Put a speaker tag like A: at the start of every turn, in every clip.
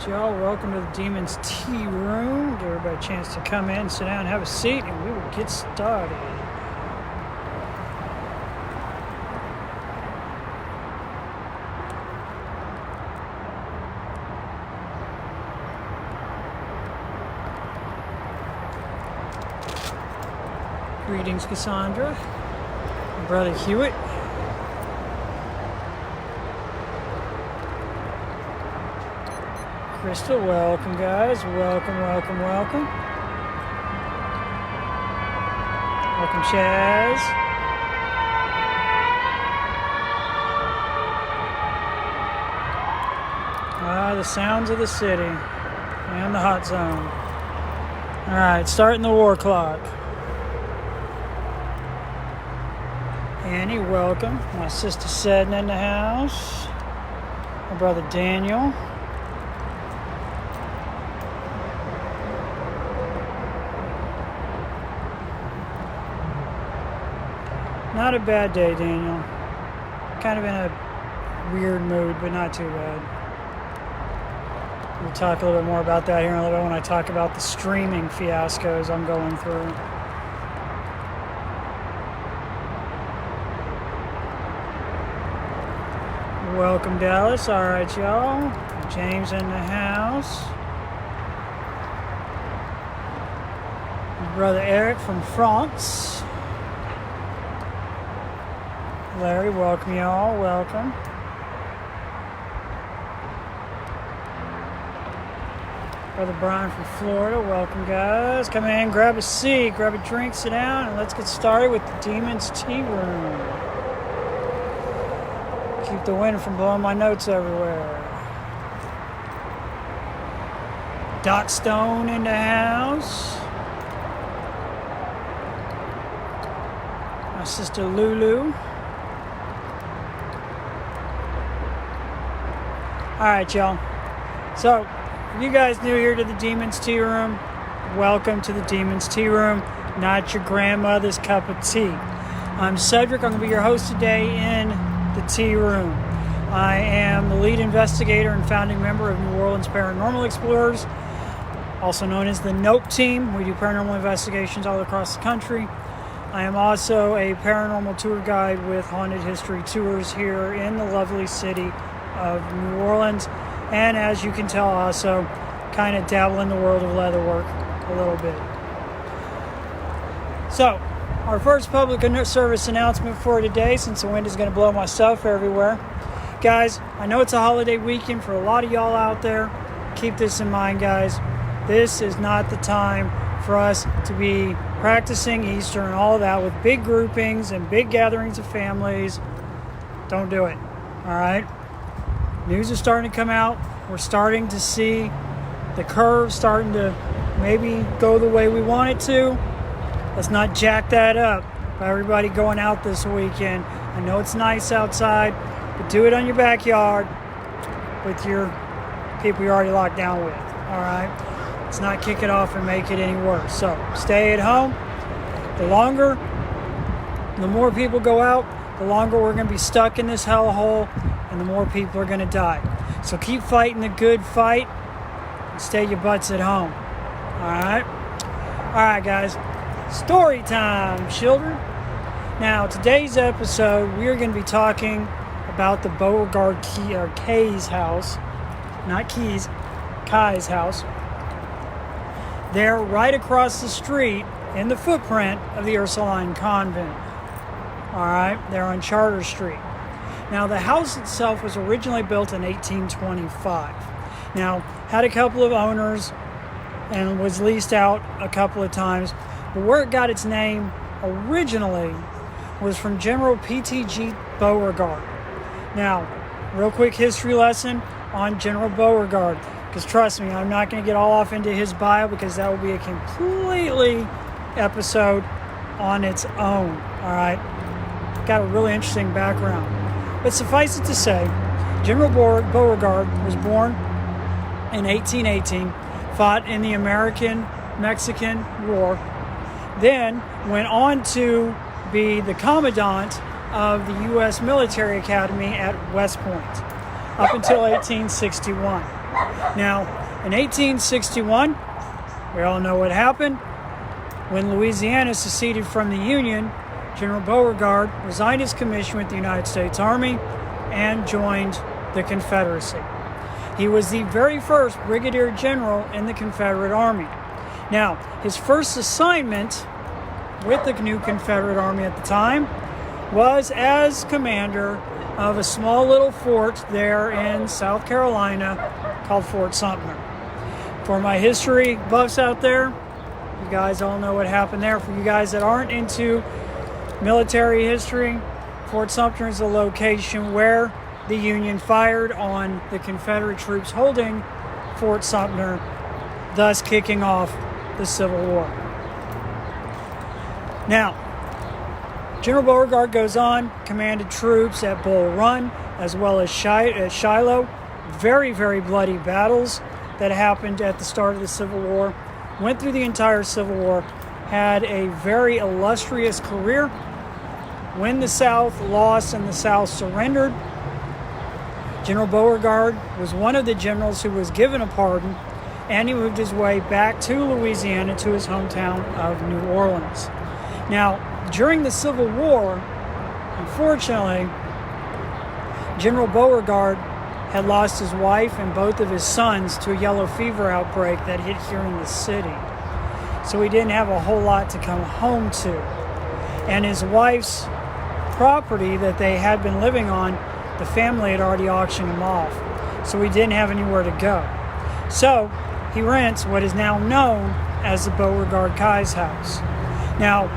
A: Y'all, welcome to the Demons Tearoom. Give everybody a chance to come in, sit down, have a seat, and we will get started. Greetings, Cassandra. Brother Hewitt. Crystal, welcome guys. Welcome. Welcome, Chaz. The sounds of the city and the hot zone. All right, starting the war clock. Annie, welcome. My sister Sedna in the house. My brother Daniel. Not a bad day, Daniel. Kind of in a weird mood, but not too bad. We'll talk a little bit more about that here in a little bit when I talk about the streaming fiascos I'm going through. Welcome, Dallas. All right, y'all. James in the house. Brother Eric from France. Larry, welcome y'all. Welcome. Brother Brian from Florida. Welcome, guys. Come in, grab a seat, grab a drink, sit down, and let's get started with the Demons Tearoom. Keep the wind from blowing my notes everywhere. Dot Stone in the house. My sister Lulu. All right, y'all. So, if you guys new here to the Demons Tearoom, welcome to the Demons Tearoom, not your grandmother's cup of tea. I'm Cedric. I'm going to be your host today in the Tea Room. I am the lead investigator and founding member of New Orleans Paranormal Explorers, also known as the Nope Team. We do paranormal investigations all across the country. I am also a paranormal tour guide with Haunted History Tours here in the lovely city of New Orleans, and as you can tell, also kind of dabble in the world of leatherwork a little bit. So, our first public service announcement for today, since the wind is going to blow my stuff everywhere. Guys, I know it's a holiday weekend for a lot of y'all out there. Keep this in mind, guys. This is not the time for us to be practicing Easter and all that with big groupings and big gatherings of families. Don't do it, all right? News is starting to come out. We're starting to see the curve starting to maybe go the way we want it to. Let's not jack that up by everybody going out this weekend. I know it's nice outside, but do it on your backyard with your people you're already locked down with, all right? Let's not kick it off and make it any worse. So stay at home. The more people go out, the longer we're going to be stuck in this hellhole, and the more people are going to die. So keep fighting the good fight and stay your butts at home. All right? All right, guys. Story time, children. Now, today's episode, we're going to be talking about the Beauregard-Keyes House. Not Keys, Keyes House. They're right across the street in the footprint of the Ursuline Convent. All right? They're on Charter Street. Now, the house itself was originally built in 1825. Now, had a couple of owners and was leased out a couple of times. But where it got its name originally was from General P.T.G. Beauregard. Now, real quick history lesson on General Beauregard. Because trust me, I'm not going to get all off into his bio because that will be a completely episode on its own. All right? Got a really interesting background. But suffice it to say, General Beauregard was born in 1818, fought in the American-Mexican War, then went on to be the commandant of the U.S. Military Academy at West Point up until 1861. Now, in 1861, we all know what happened. When Louisiana seceded from the Union, General Beauregard resigned his commission with the United States Army and joined the Confederacy. He was the very first brigadier general in the Confederate Army. Now, his first assignment with the new Confederate Army at the time was as commander of a small little fort there in South Carolina called Fort Sumter. For my history buffs out there, you guys all know what happened there. For you guys that aren't into military history, Fort Sumter is a location where the Union fired on the Confederate troops holding Fort Sumter, thus kicking off the Civil War. Now, General Beauregard goes on, commanded troops at Bull Run as well as Shiloh. Very, very bloody battles that happened at the start of the Civil War. Went through the entire Civil War, had a very illustrious career. When the South lost and the South surrendered, General Beauregard was one of the generals who was given a pardon, and he moved his way back to Louisiana, to his hometown of New Orleans. Now, during the Civil War, unfortunately, General Beauregard had lost his wife and both of his sons to a yellow fever outbreak that hit here in the city. So he didn't have a whole lot to come home to. And his wife's property that they had been living on, the family had already auctioned him off. So he didn't have anywhere to go. So he rents what is now known as the Beauregard-Keyes House. Now,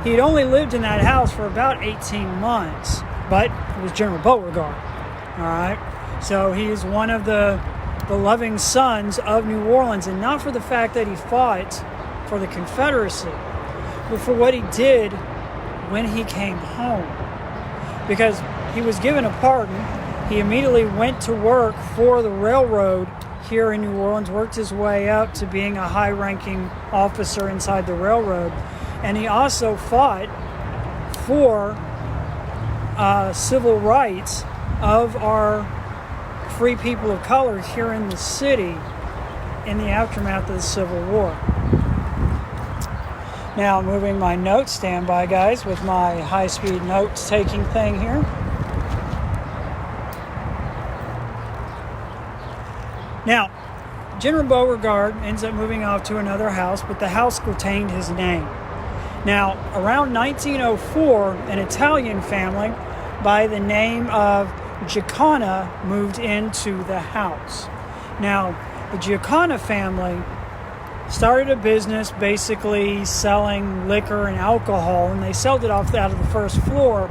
A: he had only lived in that house for about 18 months, but it was General Beauregard. All right? So he is one of the loving sons of New Orleans, and not for the fact that he fought for the Confederacy, but for what he did when he came home. Because he was given a pardon, he immediately went to work for the railroad here in New Orleans, worked his way up to being a high-ranking officer inside the railroad, and he also fought for civil rights of our free people of color here in the city in the aftermath of the Civil War. Now, moving my notes, stand by guys with my high-speed notes-taking thing here. Now, General Beauregard ends up moving off to another house, but the house retained his name. Now, around 1904, an Italian family by the name of Giaccona moved into the house. Now, the Giaccona family started a business basically selling liquor and alcohol, and they sold it off out of the first floor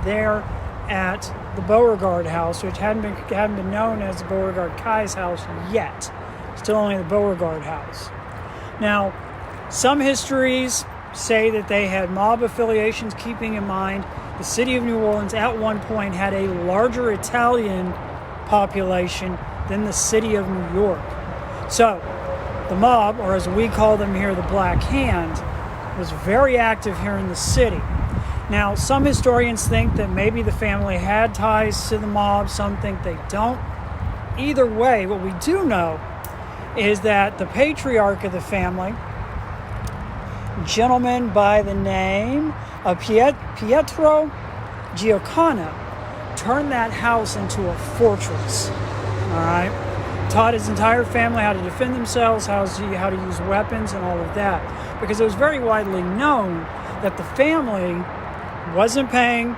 A: there at the Beauregard House, which hadn't been known as the Beauregard-Keyes House yet. Still only the Beauregard House. Now, some histories say that they had mob affiliations, keeping in mind the city of New Orleans at one point had a larger Italian population than the city of New York. So, the mob, or as we call them here, the Black Hand, was very active here in the city. Now, some historians think that maybe the family had ties to the mob, some think they don't. Either way, what we do know is that the patriarch of the family, a gentleman by the name of Pietro Giaccona, turned that house into a fortress. All right? Taught his entire family how to defend themselves, how to use weapons and all of that. Because it was very widely known that the family wasn't paying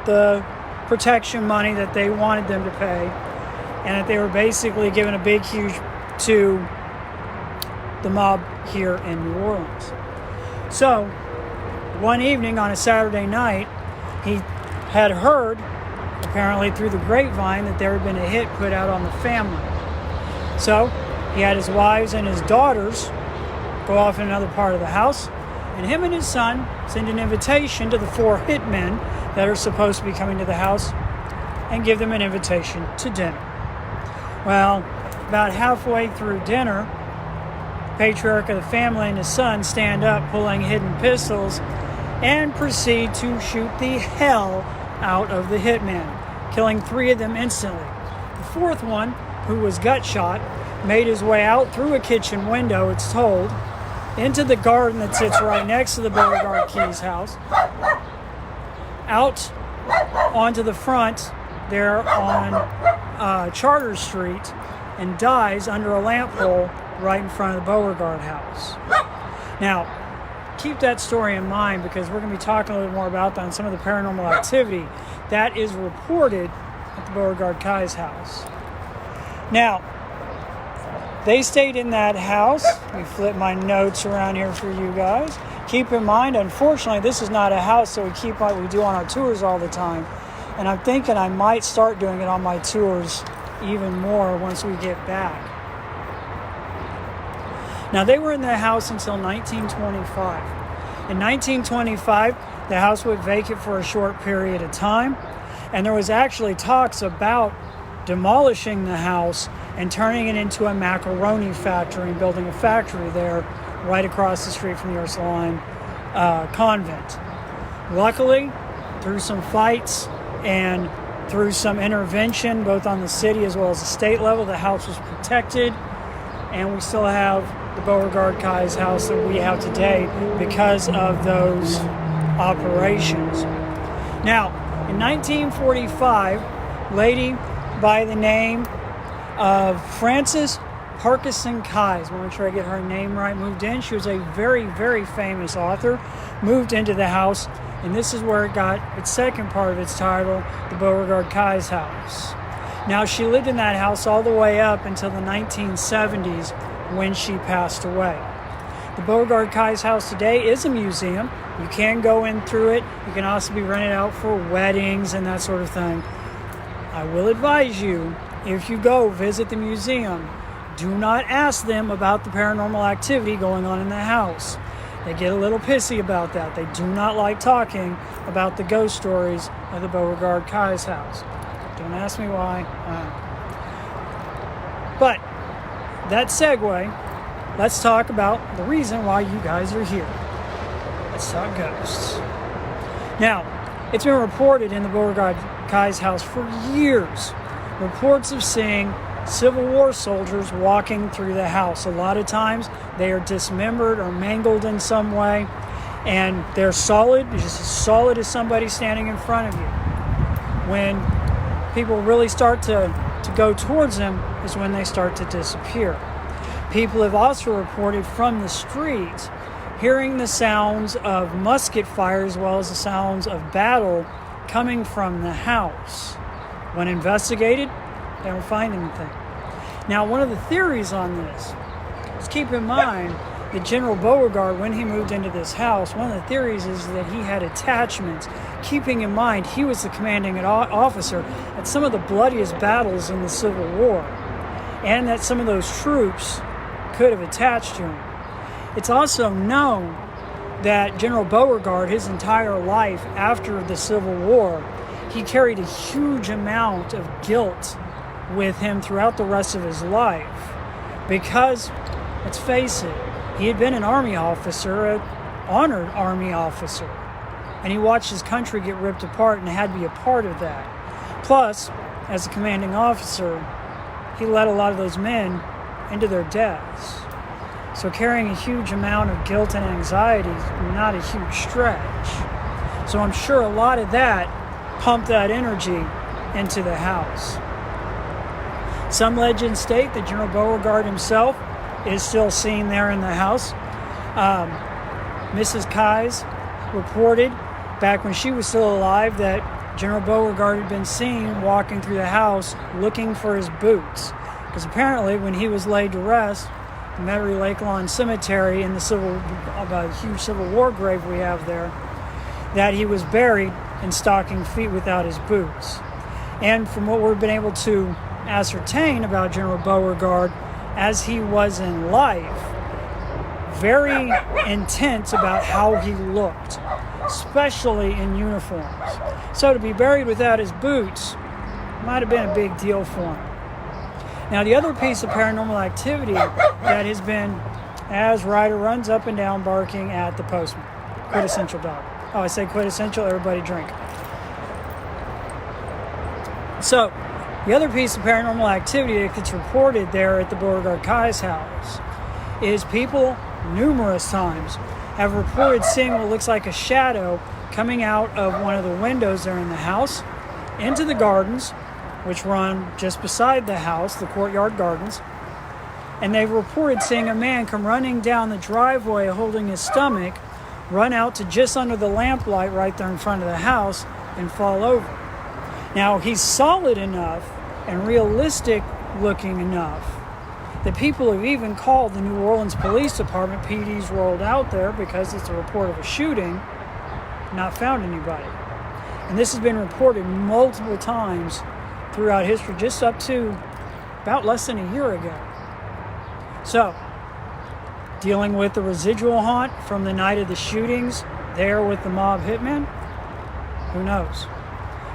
A: the protection money that they wanted them to pay, and that they were basically giving a big huge to the mob here in New Orleans. So, one evening on a Saturday night, he had heard, apparently through the grapevine, that there had been a hit put out on the family. So, he had his wives and his daughters go off in another part of the house, and him and his son send an invitation to the 4 hitmen that are supposed to be coming to the house and give them an invitation to dinner. Well, about halfway through dinner, the patriarch of the family and his son stand up pulling hidden pistols and proceed to shoot the hell out of the hitmen, killing 3 of them instantly. The 4th one who was gut shot, made his way out through a kitchen window, it's told, into the garden that sits right next to the Beauregard-Keyes house, out onto the front there on Charter Street, and dies under a lamp pole right in front of the Beauregard house. Now, keep that story in mind, because we're going to be talking a little more about that and some of the paranormal activity that is reported at the Beauregard-Keyes house. Now, they stayed in that house. Let me flip my notes around here for you guys. Keep in mind, unfortunately, this is not a house that we keep like we do on our tours all the time. And I'm thinking I might start doing it on my tours even more once we get back. Now, they were in the house until 1925. In 1925, the house went vacant for a short period of time, and there was actually talks about demolishing the house and turning it into a macaroni factory and building a factory there right across the street from the Ursuline convent. Luckily, through some fights and through some intervention, both on the city as well as the state level, the house was protected, and we still have the Beauregard-Keyes house that we have today because of those operations. Now, in 1945, a lady by the name of Frances Parkinson-Keyes, I want to make sure I get her name right, moved in. She was a very, very famous author, moved into the house, and this is where it got its second part of its title, the Beauregard-Keyes House. Now, she lived in that house all the way up until the 1970s when she passed away. The Beauregard-Keyes House today is a museum. You can go in through it. You can also be rented out for weddings and that sort of thing. I will advise you, if you go visit the museum, do not ask them about the paranormal activity going on in the house. They get a little pissy about that. They do not like talking about the ghost stories of the Beauregard-Keyes house. Don't ask me why. But that segue, let's talk about the reason why you guys are here. Let's talk ghosts. Now, it's been reported in the Beauregard-Keyes house for years. Reports of seeing Civil War soldiers walking through the house. A lot of times they are dismembered or mangled in some way, and they're solid, just as solid as somebody standing in front of you. When people really start to go towards them is when they start to disappear. People have also reported from the street hearing the sounds of musket fire as well as the sounds of battle coming from the house. When investigated, they don't find anything. Now, one of the theories on this is, keep in mind that General Beauregard, when he moved into this house, one of the theories is that he had attachments, keeping in mind he was the commanding officer at some of the bloodiest battles in the Civil War, and that some of those troops could have attached to him. It's also known that General Beauregard, his entire life after the Civil War, he carried a huge amount of guilt with him throughout the rest of his life. Because, let's face it, he had been an Army officer, an honored Army officer, and he watched his country get ripped apart and had to be a part of that. Plus, as a commanding officer, he led a lot of those men into their deaths. So carrying a huge amount of guilt and anxiety is not a huge stretch. So I'm sure a lot of that pumped that energy into the house. Some legends state that General Beauregard himself is still seen there in the house. Mrs. Keyes reported back when she was still alive that General Beauregard had been seen walking through the house looking for his boots. Because apparently when he was laid to rest, the Metairie Lake Lawn Cemetery in the huge Civil War grave we have there, that he was buried in stocking feet without his boots. And from what we've been able to ascertain about General Beauregard as he was in life, very intense about how he looked, especially in uniforms. So to be buried without his boots might have been a big deal for him. Now, the other piece of paranormal activity that has been as Ryder runs up and down barking at the postman. Quintessential dog. Oh, I say quintessential, everybody drink. So, The other piece of paranormal activity that gets reported there at the Beauregard-Keyes House is people numerous times have reported seeing what looks like a shadow coming out of one of the windows there in the house into the gardens, which run just beside the house, the courtyard gardens. And they've reported seeing a man come running down the driveway holding his stomach, run out to just under the lamplight right there in front of the house and fall over. Now, he's solid enough and realistic looking enough that people have even called the New Orleans Police Department. PD's rolled out there because it's a report of a shooting, not found anybody. And this has been reported multiple times throughout history, just up to about less than a year ago. So, dealing with the residual haunt from the night of the shootings there with the mob hitmen, who knows?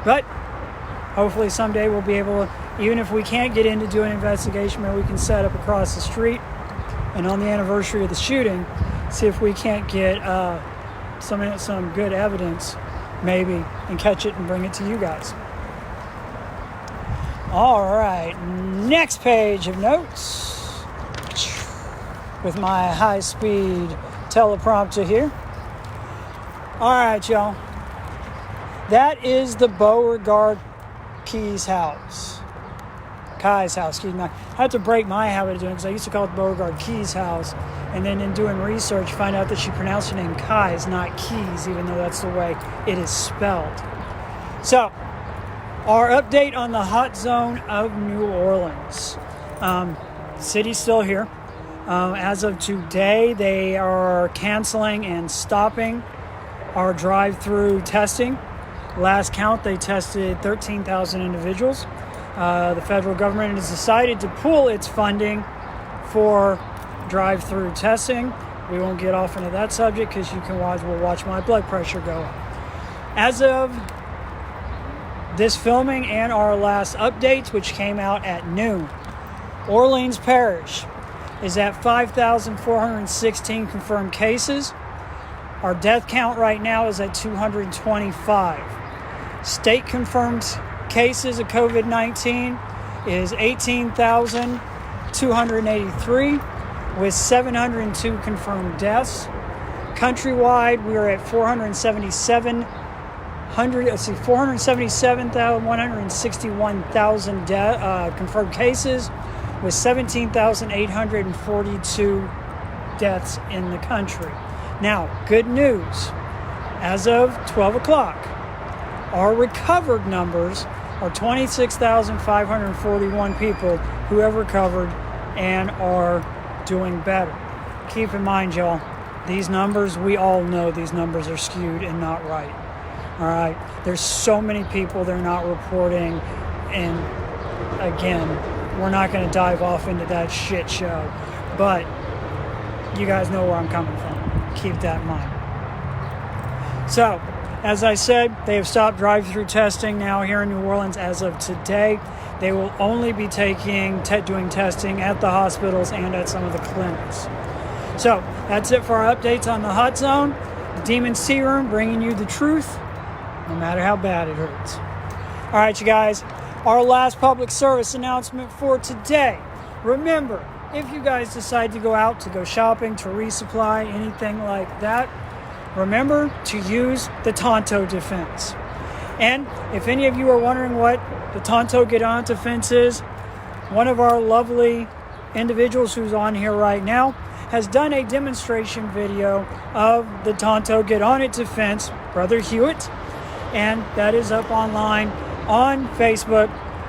A: But hopefully someday we'll be able to, even if we can't get in to do an investigation, maybe we can set up across the street and on the anniversary of the shooting, see if we can't get some good evidence maybe and catch it and bring it to you guys. All right, next page of notes with my high-speed teleprompter here. All right, y'all. That is the Beauregard-Keyes House. Keyes House, excuse me. I had to break my habit of doing it because I used to call it the Beauregard-Keyes House. And then in doing research, find out that she pronounced her name Keyes, not Keys, even though that's the way it is spelled. So, our update on the hot zone of New Orleans. City's still here. As of today, they are canceling and stopping our drive-through testing. Last count, they tested 13,000 individuals. The federal government has decided to pull its funding for drive-through testing. We won't get off into that subject because we'll watch my blood pressure go up. As of this filming and our last updates, which came out at noon, Orleans Parish is at 5,416 confirmed cases. Our death count right now is at 225. State confirmed cases of COVID-19 is 18,283 with 702 confirmed deaths. Countrywide, we are at 477,161,000 confirmed cases with 17,842 deaths in the country. Now, good news. As of 12 o'clock, our recovered numbers are 26,541 people who have recovered and are doing better. Keep in mind, y'all, these numbers, we all know these numbers are skewed and not right. All right? There's so many people they're not reporting, and again, we're not going to dive off into that shit show, but you guys know where I'm coming from. Keep that in mind. So, as I said, they have stopped drive-through testing now here in New Orleans as of today. They will only be doing testing at the hospitals and at some of the clinics. So, that's it for our updates on the hot zone. The Demons Tearoom, bringing you the truth, no matter how bad it hurts. All right, you guys. Our last public service announcement for today. Remember, if you guys decide to go out to go shopping, to resupply, anything like that, remember to use the Tonto defense. And if any of you are wondering what the Tonto Get On defense is, one of our lovely individuals who's on here right now has done a demonstration video of the Tonto Get On It defense, Brother Hewitt, and that is up online on Facebook.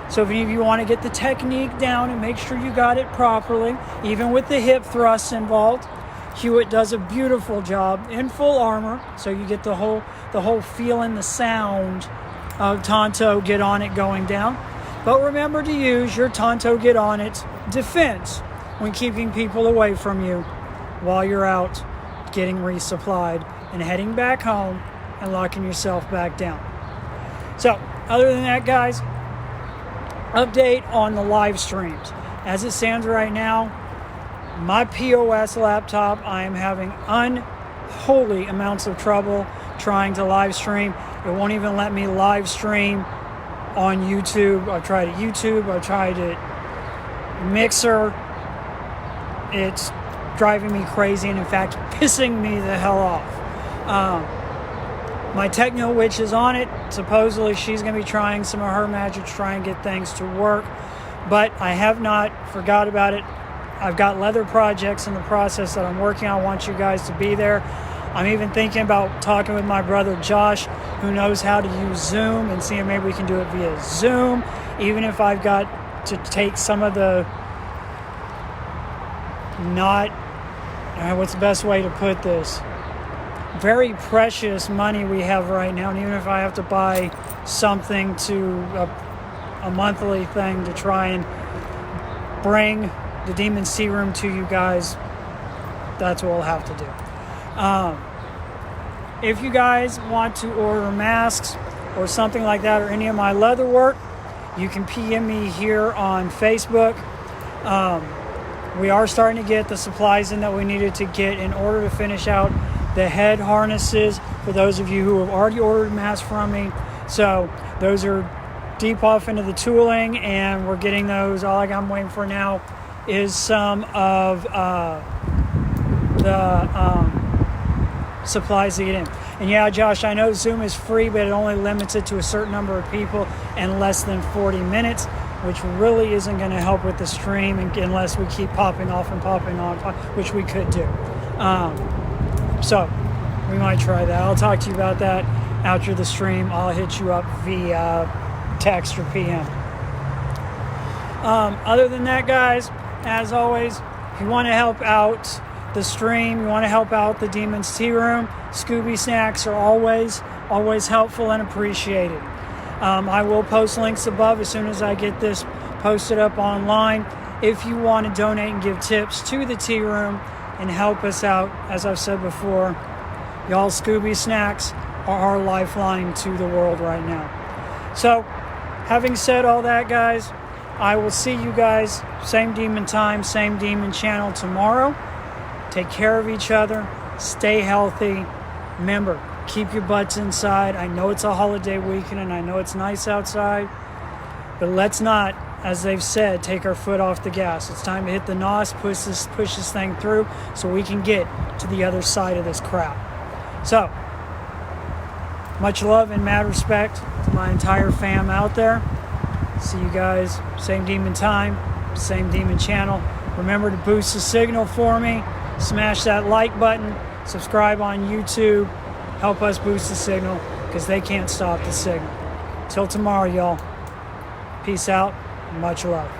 A: So if any of you want to get the technique down and make sure you got it properly, even with the hip thrusts involved, Hewitt does a beautiful job in full armor, so you get the whole feel and the sound of Tonto Get On It going down. But remember to use your Tonto Get On It defense when keeping people away from you while you're out getting resupplied and heading back home and locking yourself back down. So, other than that, guys, update on the live streams. As it stands right now, my POS laptop, I am having unholy amounts of trouble trying to live stream. It won't even let me live stream on YouTube. I've tried it YouTube. I've tried it Mixer. It's driving me crazy and in fact pissing me the hell off. My techno witch is on it. Supposedly she's going to be trying some of her magic to try and get things to work. But I have not forgot about it. I've got leather projects in the process that I'm working on. I want you guys to be there. I'm even thinking about talking with my brother Josh, who knows how to use Zoom, and seeing maybe we can do it via Zoom. Even if I've got to take some of the what's the best way to put this? Very precious money we have right now, and even if I have to buy something to a monthly thing to try and bring the Demons Tearoom to you guys, that's what we'll have to do. If you guys want to order masks or something like that, or any of my leather work, you can PM me here on Facebook. We are starting to get the supplies in that we needed to get in order to finish out the head harnesses for those of you who have already ordered masks from me. So those are deep off into the tooling, and we're getting those. All I'm waiting for now is some of the supplies to get in. And yeah, Josh, I know Zoom is free, but it only limits it to a certain number of people and less than 40 minutes, which really isn't going to help with the stream unless we keep popping off and popping on, which we could do. So we might try that. I'll talk to you about that after the stream. I'll hit you up via text or PM. Other than that, guys, as always, if you want to help out the stream, you want to help out the Demons Tearoom, Scooby Snacks are always helpful and appreciated. I will post links above as soon as I get this posted up online. If you want to donate and give tips to the Tea Room and help us out, as I've said before, y'all, Scooby Snacks are our lifeline to the world right now. So, having said all that, guys, I will see you guys same demon time, same demon channel tomorrow. Take care of each other. Stay healthy. Remember, keep your butts inside. I know it's a holiday weekend and I know it's nice outside, but let's not, as they've said, take our foot off the gas. It's time to hit the NOS, push this thing through so we can get to the other side of this crap. So, much love and mad respect to my entire fam out there. See you guys, same demon time, same demon channel. Remember to boost the signal for me. Smash that like button. Subscribe on YouTube. Help us boost the signal because they can't stop the signal. Till tomorrow, y'all. Peace out. Much love.